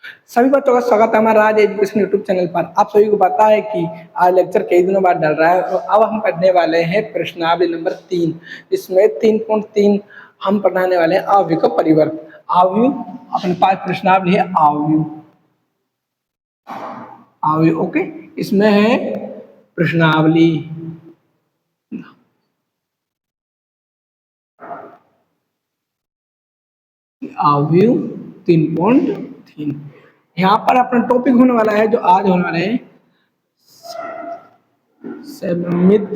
सभी बच्चों का स्वागत है हमारा आज एजुकेशन यूट्यूब चैनल पर। आप सभी को पता है कि आज लेक्चर कई दिनों बाद डल रहा है और अब हम पढ़ने वाले हैं प्रश्नावली नंबर 3। इसमें 3.3 हम पढ़ाने वाले हैं आवयव का परिवर्त। आवयव अपने पास प्रश्नावली है आवयव आवयव ओके। इसमें है प्रश्नावली आवयव 3.3। यहाँ पर अपना टॉपिक होने वाला है जो आज होने वाला है सममित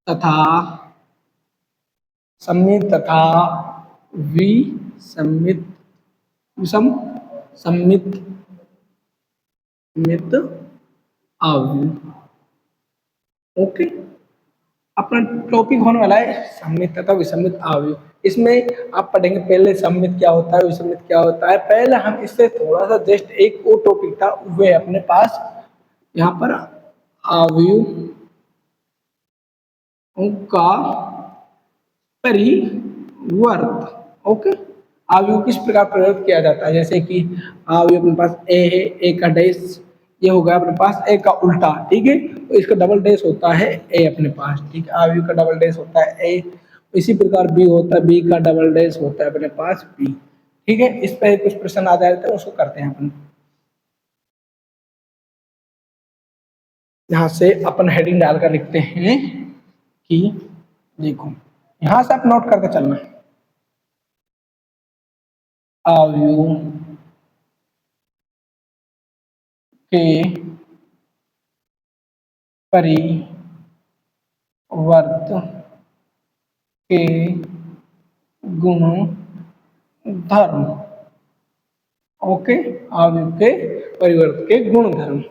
तथा सममित तथा विसम्मित विषम सममित मित आवयव ओके। अपना टॉपिक होने वाला है सममित तथा विसम्मित आवयव। इसमें आप पढ़ेंगे पहले सममित क्या होता है, विसम्मित क्या होता है। पहले हम इससे थोड़ा सा जस्ट एक और टॉपिक था वो है अपने पास यहाँ पर आवयव का परिवर्त ओके। आवयव किस प्रकार प्रयोग किया जाता है, जैसे कि आवयव अपने पास ए है, ए का डैश ये होगा अपने पास ए का उल्टा, ठीक है। तो इसका डबल डैश होता है ए अपने पास, ठीक है। आवयव का डबल डैश होता है ए। इसी प्रकार बी होता है, बी का डबल डैश होता है अपने पास बी, ठीक है। इस पर कुछ प्रश्न आ जाते हैं उसको करते हैं अपन। यहाँ से अपन हेडिंग डालकर लिखते हैं कि देखो यहां से आप नोट करके चलना आवयव के परिवर्त के गुण धर्म ओके। आवयव के परिवर्त के गुण धर्म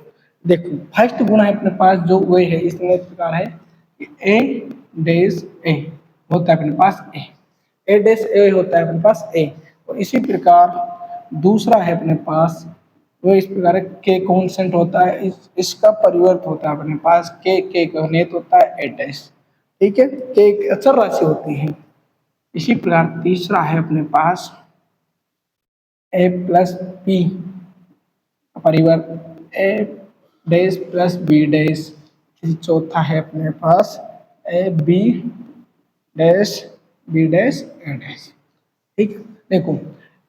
देखो फर्स्ट गुण है अपने पास जो वो है इसमें इस प्रकार है कि ए डैश ए होता है अपने पास ए डैश ए होता है अपने पास ए। और इसी प्रकार दूसरा है अपने पास वो इस प्रकार है के कॉन्स्टेंट होता है, इसका परिवर्त होता है अपने पास के का घनीय होता है ए डैश, ठीक है। के एक अचर राशि होती है। इसी प्रकार तीसरा है अपने पास ए प्लस बी परिवर्त A dash plus B dash. चौथा है अपने पास A B dash B dash A dash, ठीक। देखो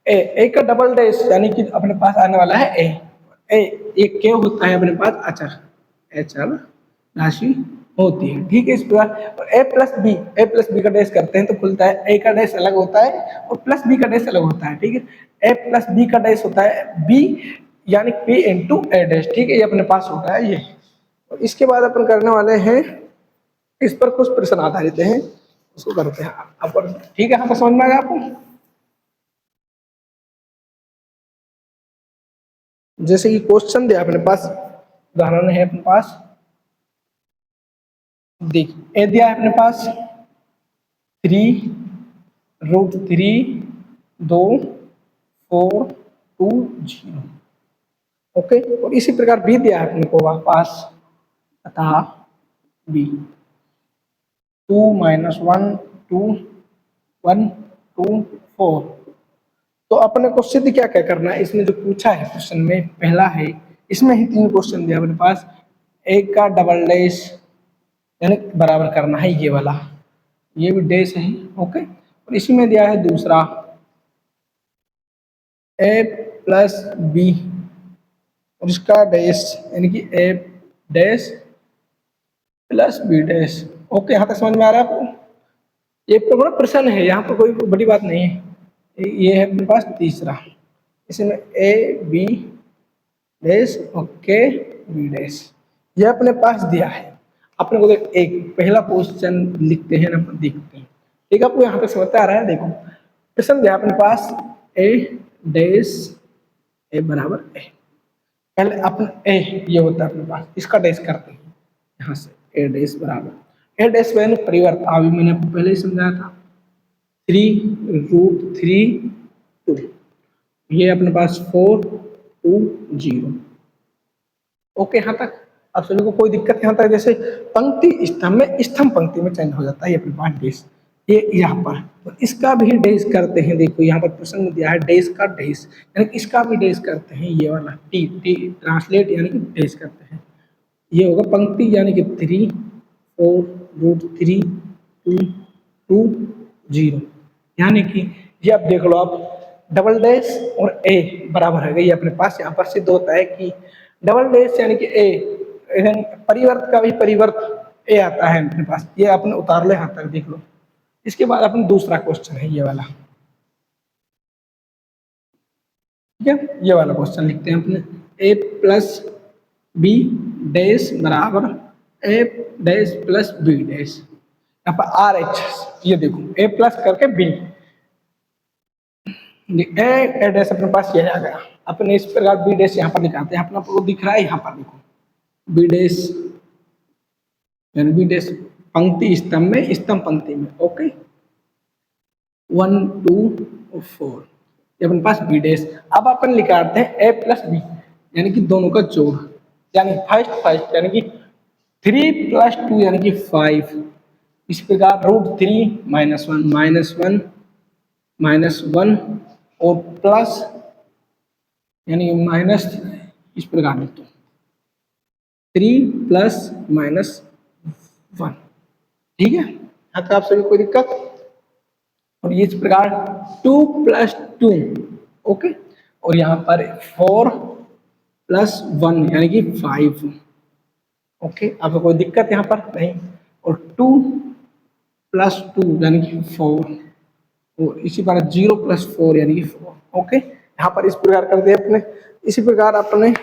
ए का डबल डैश यानी कि अपने पास आने वाला है ए एक के होता है अपने पास अचर अचर राशि होती है, ठीक है। इस प्रकार और ए प्लस बी का डैश करते हैं तो खुलता है ए का डैश अलग होता है और प्लस बी का डैश अलग होता है, ठीक है। ए प्लस बी का डैश होता है बी यानी पी इंटू ए डैश, ठीक है। ये अपने पास होता है ये। और इसके बाद अपन करने वाले हैं इस पर कुछ प्रश्न आधारित हैं उसको करते हैं अपन, ठीक है। हाँ तो समझ में आ गया आपको। जैसे कि क्वेश्चन दिया अपने पास उदाहरण है अपने पास देख ए दिया है अपने पास 3√3 2 4 2 0 ओके। और इसी प्रकार बी दिया है अपने को पास तथा बी 2 - 1 2 1 2 4। तो अपने को सिद्ध क्या क्या करना है इसमें जो पूछा है क्वेश्चन में पहला है इसमें ही 3 क्वेश्चन दिया अपने पास ए का डबल डैश यानी बराबर करना है ये वाला, ये भी डैश है ओके। और इसी में दिया है दूसरा ए प्लस बी और इसका डैश यानी कि A dash plus B dash okay. यहाँ तक समझ में आ रहा है आपको। ये तो बड़ा प्रश्न है, यहाँ पर कोई बड़ी बात नहीं है। ये है अपने पास तीसरा, इसमें A B dash okay B dash ये अपने पास दिया है। अपने को देख एक पहला क्वेश्चन लिखते हैं ना देखते हैं, ठीक है। आपको यहाँ तक समझ आ रहा है। देखो प्रश्न दिया अपने पास ए डैश ए बराबर ए, पहले अपन ए ये होता है अपने पास इसका डैश करते हैं यहाँ से ए डैश बराबर ए डैश यानी परिवर्त अभी मैंने आपको पहले ही समझाया था 3√3 2 ये अपने पास 4 2 0 ओके। यहाँ तक आप सभी को कोई दिक्कत यहाँ तक जैसे पंक्ति स्तंभ में स्तंभ पंक्ति में चेंज हो जाता है ये अपने पास डैश, ये यहाँ पर, तो इसका भी डैश करते हैं। देखो यहाँ पर प्रश्न में दिया है डैश का डैश, यानी कि इसका भी डैश करते हैं। ये वाला टी टी ट्रांसलेट यानी कि डैश करते हैं। ये होगा पंक्ति यानी कि 3 4 रूट 3 2 2 0, यानी कि ये आप देख लो, आप डबल डैश और ए बराबर है ये अपने पास यहाँ पर सिद्ध होता है कि डबल डैश यानी कि ए, परिवर्त का भी परिवर्त ए आता है अपने पास। ये आपने उतार ले हाथ तक, देख लो। इसके बाद अपना दूसरा क्वेश्चन है ये वाला, ठीक है। ये वाला क्वेश्चन लिखते हैं अपने, ए प्लस बी डैश बराबर ए डैश प्लस बी डैश। यहाँ पर आर एच, ये देखो ए प्लस करके बी, ए डैश अपने पास ये आ गया। अपने इस प्रकार बी डैश यहाँ पर निकालते हैं। अपना आपको दिख रहा है यहाँ पर, देखो बी डैश यानी बी डैश पंक्ति स्तंभ में, स्तंभ पंक्ति में, ओके। 1 2 4 ये अपने पास बी डैश। अब अपन निकालते हैं ए प्लस बी यानी कि दोनों का जोड़, यानी फर्स्ट यानी कि 3 प्लस 2 यानी कि 5। इस प्रकार रूट 3 माइनस वन और प्लस यानी माइनस, इस प्रकार लिखते हैं 3 प्लस माइनस 1, ठीक है। यहाँ तक आप सभी कोई दिक्कत? और ये इस प्रकार 2 प्लस 2, ओके। और यहाँ पर 4 प्लस 1 यानी कि 5, ओके। आपको कोई दिक्कत यहाँ पर नहीं। और 2 प्लस 2 यानी कि 4, और इसी प्रकार 0 प्लस 4 यानी कि 4, ओके। यहाँ पर इस प्रकार करते हैं अपने, इसी प्रकार अपने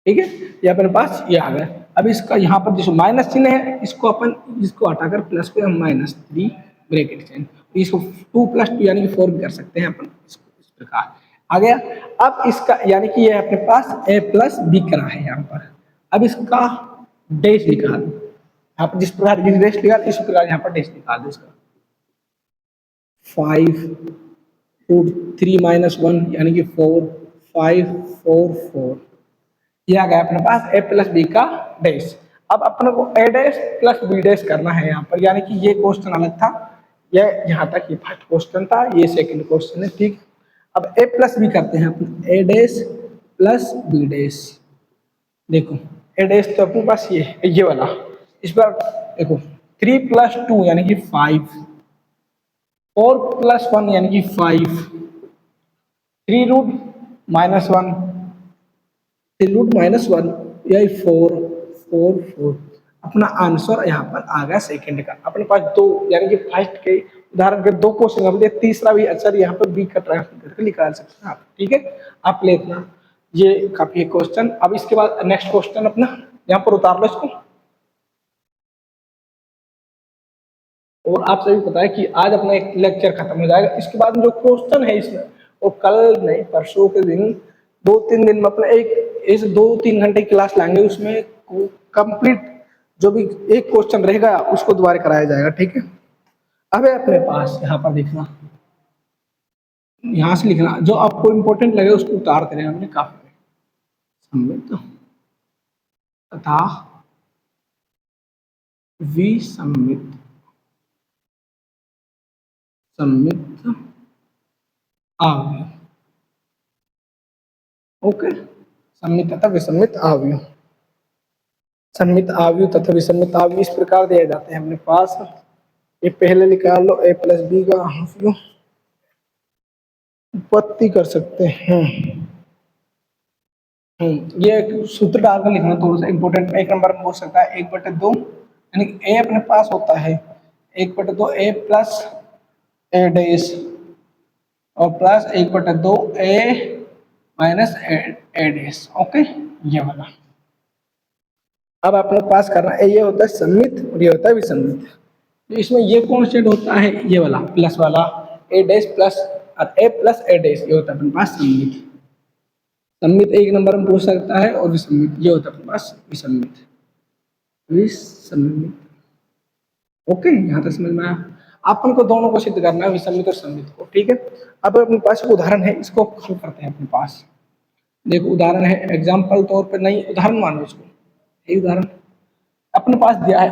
ठीक है। ये अपने पास ये आ गया। अब इसका यहाँ पर जो माइनस चिन्ह है, इसको अपन इसको हटाकर प्लस पे हम -3 ब्रैकेट चिन्ह, इसको 2 प्लस 2 यानी कि 4 भी कर सकते हैं अपन, इसको इस प्रकार आ गया। अब इसका यानी कि ये अपने पास a प्लस बी करा है यहाँ पर। अब इसका डैश निकाल, यहाँ पर जिस प्रकार डैश निकाल, इस प्रकार यहाँ पर डैश निकाल दो इसका। 5 रूट 3 माइनस 1 यानी कि 4 5 4 4, ये आ गया अपने पास ए प्लस बी का डैश। अब अपने को ए डैश प्लस बी डैश करना है यहाँ पर, यानी कि ये क्वेश्चन अलग था, ये यहाँ तक ये फर्स्ट क्वेश्चन था, ये सेकंड क्वेश्चन है, ठीक। अब ए प्लस बी करते हैं अपने, ए डैश प्लस बी डैश। देखो ए डैश तो अपने पास ये वाला, इस पर देखो 3 प्लस 2 यानी कि 5, 4 प्लस 1 यानी कि 5, 3 रूट -1, रूट -1 यही 4 4 4। अपना आंसर यहाँ पर आ गया सेकंड का। अपने पास दो यानी कि फर्स्ट के उदाहरण के दो क्वेश्चन है, तीसरा भी आंसर यहाँ पर बी का ट्रांसलेट करके निकाल सकते हैं आप, ठीक है। आप ले इतना, ये काफी है क्वेश्चन। अब इसके बाद नेक्स्ट क्वेश्चन अपना यहाँ पर उतार लो इसको। और आप सभी पता है कि आज अपना एक लेक्चर खत्म हो जाएगा। इसके बाद जो क्वेश्चन है इसमें, वो कल नहीं परसों के दिन 2-3 दिन में अपना एक 2-3 घंटे की क्लास लाएंगे, उसमें कंप्लीट जो भी एक क्वेश्चन रहेगा उसको दोबारा कराया जाएगा, ठीक है। अब है अपने पास यहाँ पर देखना, यहाँ से लिखना, जो आपको इम्पोर्टेंट लगे उसको उतारते रहे हमने काफी सममित तथा विसम्मित सम्मित आवयव, ओके। सम्मित तथा विसम्मित आवयव, सम्मित आवयव तथा विसम्मित आवयव इस प्रकार दिए जाते हैं अपने पास। ये पहले निकाल लो, ए प्लस बी का उत्पत्ति कर सकते हैं। ये सूत्र डालकर लिखना थोड़ा सा इंपॉर्टेंट, एक नंबर में हो सकता है 1/2, यानी कि ए अपने पास होता है 1/2 ए प्लस ए डैश और प्लस 1/2 ए माइनस ए डैश, ओके। ये वाला अब अपने पास करना है, ये होता है सम्मित और ये होता है विसम्मित। तो इसमें ये कॉन्स्टेंट होता है ये वाला प्लस वाला ए डैश प्लस और ए प्लस ए डैश, ये होता है अपने पास सम्मित। सम्मित एक नंबर में पूछ सकता है, और विसम्मित ये होता है अपने पास विसम्मित, विसम्मित, ओके। यहाँ तक समझ में आया। अपन को दोनों को सिद्ध करना है, विसम्मित और सम्मित को, ठीक है। अब अपने पास एक उदाहरण है, इसको हल करते हैं अपने पास। देखो उदाहरण है, एग्जाम्पल तौर पर नहीं, उदाहरण मानो इसको, यही उदाहरण अपने पास दिया है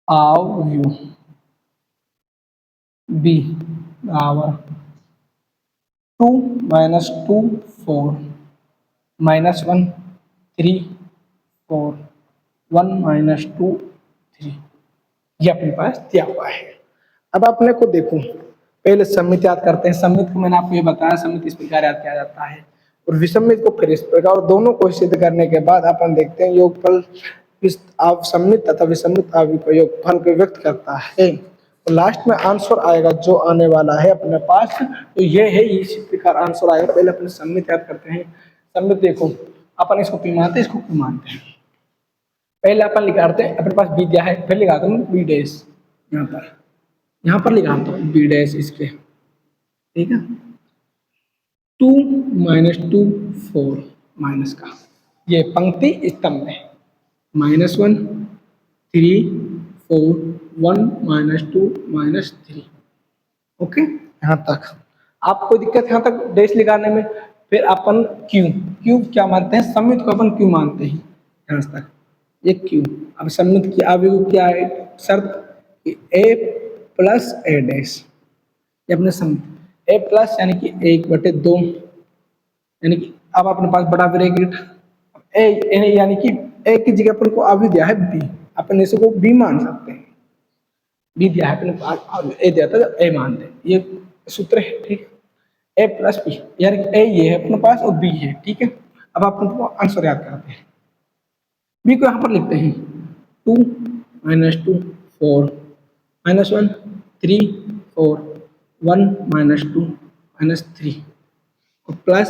आव यू बी बराबर 2 - 2 4 -1 3 4 1 - 2 3, ये अपने पास दिया हुआ है। अब अपने को देखो, पहले सम्मित याद करते हैं। सम्मित को मैंने आपको ये बताया, सम्मित इस प्रकार याद किया जाता है और विसम्मित को फिर इस प्रकार, और दोनों को सिद्ध करने के बाद अपन देखते हैं योगफल सम्मित तथा विसम्मित आव्यूह का योगफल को व्यक्त करता है, और लास्ट में आंसर आएगा जो आने वाला है अपने पास, तो ये है इसी प्रकार आंसर आएगा। पहले अपने सम्मित याद करते हैं। सम्मित देखो, अपन इसको पी मानते हैं, इसको क्यों मानते हैं। पहले अपन लिखाते हैं, अपने पास बी दिया है, फिर लिखाता हूँ बी डैश, यहाँ पर लिखाता हूँ बी डैश इसके, ठीक है। 2 - 2 4 माइनस का, ये पंक्ति स्तंभ में -1 3 4 1 -2 -3, ओके, यहाँ तक। आप कोई दिक्कत यहाँ तक डैश लिखाने में। फिर अपन क्यू, क्यू क्या मानते हैं, सम्मित को अपन क्यू मानते हैं, यहाँ तक ये क्यू। अब सम्मित की आव्यूह क्या है शर्त, ए प्लस ए डैश, ये अपने सम्मित ए प्लस यानी कि 1/2, यानी कि अब अपने पास बड़ा ब्रैकेट ए यानी कि ए की जगह अपन को आव्यूह दिया है बी, अपन इसको बी मान सकते हैं। बी दिया है अपने पास, ए दिया था ए मान दे, ये सूत्र है, ठीक है। ए प्लस बी यानी ए ये है अपने पास और बी है, ठीक है। अब अपन आंसर याद करते हैं। बी को यहाँ पर लिखते हैं 2 - 2 4 -1 3 4 1 -2 -3 और प्लस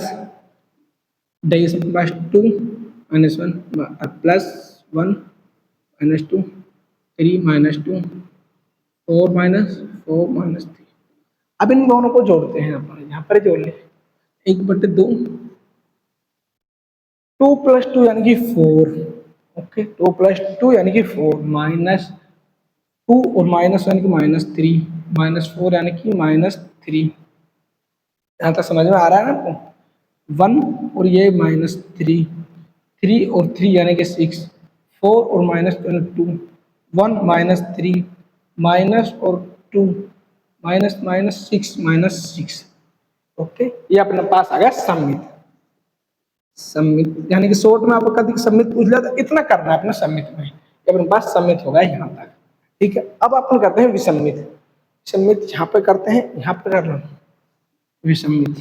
डैश प्लस 2 -1 प्लस 1 -2 3 -2 4 -3। अब इन दोनों को जोड़ते हैं, अपन यहाँ पर जोड़ ले 1/2 2 + 2 यानी कि 4, ओके 2 + 2 यानी कि 4 -2 और माइनस यानी कि -3 -4 यानी कि -3, यहाँ तक समझ में आ रहा है ना आपको। 1 और ये -3 3 और 3 यानी कि 6 4 और -2 1 -3 माइनस और 2 -6 ओके, ये अपने पास आ गया सम्मित। सम्मित यानी कि शॉर्ट में आपको कभी सम्मित पूछ लिया तो इतना करना है अपने सम्मित में, ये अपने पास सम्मित होगा यहाँ तक, ठीक है। अब अपन करते हैं विसम्मित। विसम्मित यहाँ पे करते हैं, यहाँ पे कर लो विसम्मित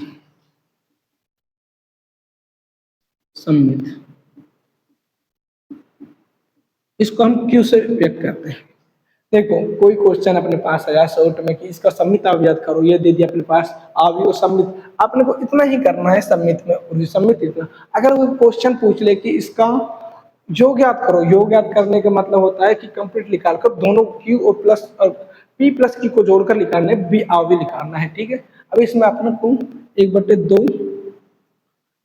सम्मित, इसको हम क्यू से व्यक्त करते हैं। देखो कोई क्वेश्चन अपने पास आया शॉर्ट में कि इसका सम्मित आव्यूह याद करो, ये दे दिया अपने पास आव्यूह सम्मित, आपने को इतना ही करना है सम्मित में और विसम्मित इतना। अगर वो क्वेश्चन पूछ ले कि इसका योग याद करो, योग याद करने का मतलब होता है कि कंप्लीट निकाल कर दोनों क्यू और प्लस और पी प्लस क्यू को जोड़कर निकालना है, बी आव्यूह निकालना है, ठीक है। अब इसमें अपने को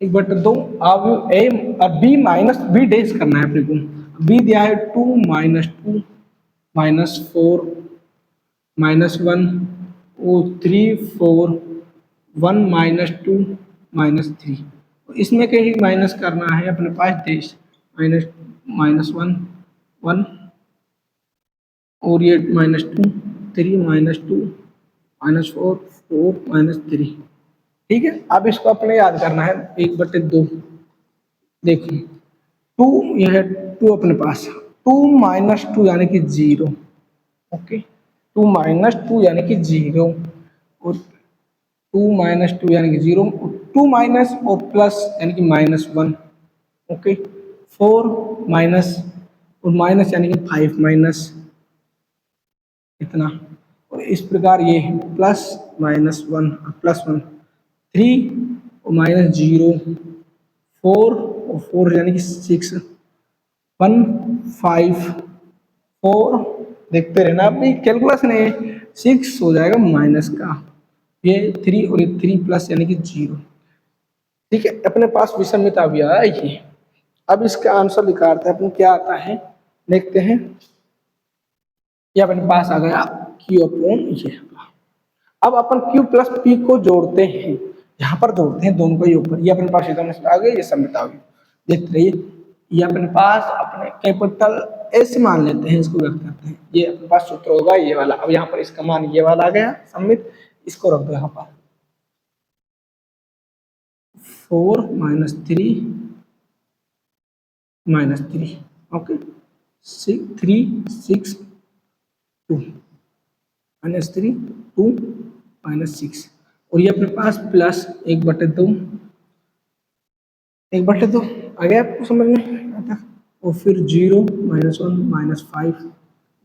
1/2 आव्यूह ए और बी माइनस बी डैश करना है अपने को। बी दिया है 2 - 2 -4 -1 और 3 4 1 -2 -3, इसमें कहीं माइनस करना है अपने पास डैश -1 1 और ये -2 3 -2 -4 4 -3, ठीक है। अब इसको अपने याद करना है 1/2, देखो 2 ये है 2 अपने पास 2 - 2 यानी कि 0, ओके 2 - 2 यानी कि 0 और 2 - 2 यानी कि 0 2 माइनस और प्लस यानी कि -1, ओके 4 माइनस और माइनस यानी कि 5 माइनस इतना, और इस प्रकार ये है प्लस -1 +1 3 और -0 4 और 4 यानी कि 6 1 5 4, देखते रहना अभी कैलकुलेशन है, 6 हो जाएगा माइनस का, ये 3 और ये 3 प्लस यानी कि 0, ठीक है। अपने पास विषमित आव्यूह आया ये। अब इसका आंसर निकालते हैं अपन, क्या आता है देखते हैं। ये अपने पास आ गया Q अपॉन ये। अब अपन Q प्लस P को जोड़ते हैं, यहाँ पर जोड़ते हैं दोनों को योग पर, ये अपने पास एकदम आ गए, ये समित आ गई। देखते रहिए, ये अपने पास अपने कैपिटल एस मान लेते हैं, इसको व्यक्त करते हैं, ये अपने पास सूत्र होगा ये वाला। अब यहाँ पर इसका मान ये वाला आ गया समित, इसको रख दो यहाँ पर 4 minus 3 minus 3, okay 3 6 2 minus 3 2 minus 6, और ये अपने पास प्लस 1/2 1/2 आ गया आपको समझ में आता। और फिर 0 -1 -5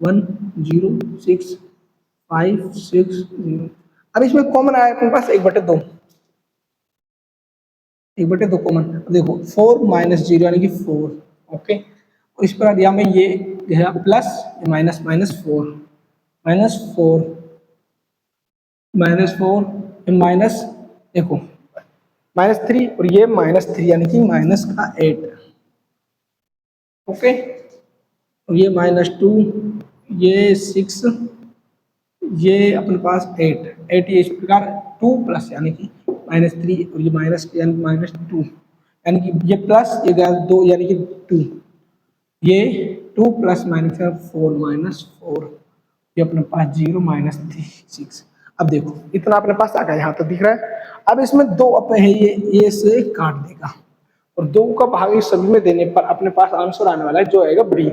1 0 6 5 6 0। अब इसमें कॉमन आया अपने पास 1/2 1/2 कॉमन। देखो 4 माइनस 0 यानी कि 4, ओके। और इस पर यहाँ में ये है प्लस माइनस -4 -4 -4 माइनस, देखो -3 और ये -3 यानी कि माइनस का 8, ओके। और ये -2 ये 6 ये अपने पास 8 ये इस प्रकार 2 प्लस यानी कि -3 और ये माइनस यानी -2 यानी कि ये प्लस ये 2 यानी कि 2, ये 2 प्लस -4 ये अपने पास 0 -6। अब देखो इतना अपने पास आ गया, यहाँ तक दिख रहा है। अब इसमें 2 अपने है, ये से काट देगा और 2 का भाग सभी में देने पर अपने पास आंसर आने वाला है जो आएगा बी।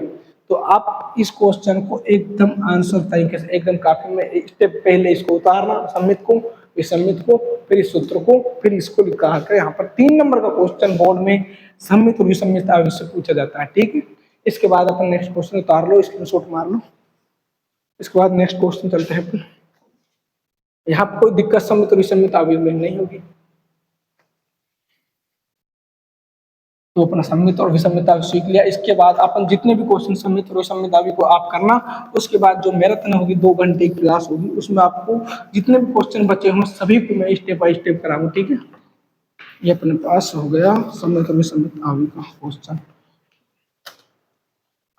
तो आप इस क्वेश्चन को एकदम आंसर तरीके से एकदम काफी में स्टेप पहले इसको उतारना समित को, इस समित को, फिर इस सूत्र को, फिर इसको लिखा कर यहाँ पर 3 नंबर का क्वेश्चन बोर्ड में समित और विसमित से पूछा जाता है, ठीक है। इसके बाद अपन नेक्स्ट क्वेश्चन उतार लो, स्क्रीनशॉट मार लो। इसके बाद नेक्स्ट क्वेश्चन चलते हैं अपन। यहाँ पर कोई दिक्कत समित और विसमित में नहीं होगी। तो अपना सम्मित और विषमिता सीख लिया। इसके बाद अपन जितने भी क्वेश्चन सम्मित और विषमिता को आप करना, उसके बाद जो मैराथन होगी 2 घंटे की क्लास होगी, उसमें आपको जितने भी क्वेश्चन बचे होंगे सभी को मैं स्टेप बाय स्टेप कराऊंगा, ठीक है। ये अपने पास हो गया सम्मित और विषमिता का क्वेश्चन।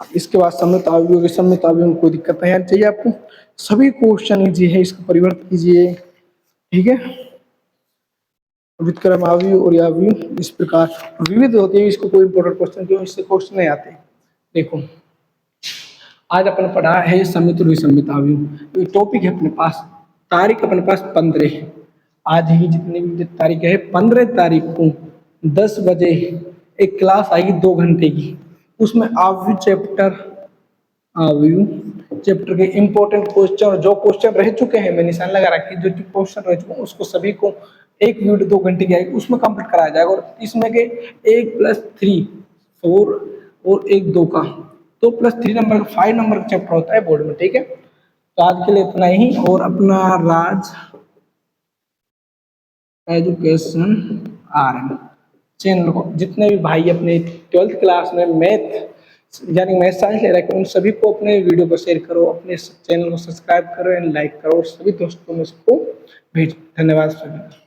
इसके बाद सम्मित आयु और विषमित आयु में कोई दिक्कत नहीं आनी चाहिए आपको, सभी क्वेश्चन ईजी है, इसको परिवर्तन कीजिए, ठीक है। वितक्रम आयु और आयु इस प्रकार विविध होती है, इसको कोई इंपॉर्टेंट क्वेश्चन क्यों इससे क्वेश्चन नहीं आते। देखो आज अपन पढ़ा है समित और विषमित आयु, टॉपिक है अपने पास, तारीख अपने पास 15, आज ही जितनी भी तारीख है 15 तारीख को 10 बजे एक क्लास आएगी 2 घंटे की, उसमें आयु चैप्टर के इंपॉर्टेंट क्वेश्चन, जो क्वेश्चन रह चुके हैं मैं निशान लगा रखी, जो क्वेश्चन रह चुके हैं उसको सभी को एक वीडियो 2 घंटे की आएगी उसमें कंप्लीट कराया जाएगा। और इसमें के 1+3 4 और 1 2 का 2+3 नंबर 5 नंबर का चैप्टर होता है बोर्ड में, ठीक है। तो आज के लिए इतना ही, और अपना राज एजुकेशन आरएम चैनल को जितने भी भाई अपने 12th क्लास में मैथ साइंस ले रहे हैं उन सभी को अपने वीडियो को शेयर करो, अपने चैनल को सब्सक्राइब करो एंड लाइक करो, और सभी दोस्तों में इसको भेजो। धन्यवाद सभी।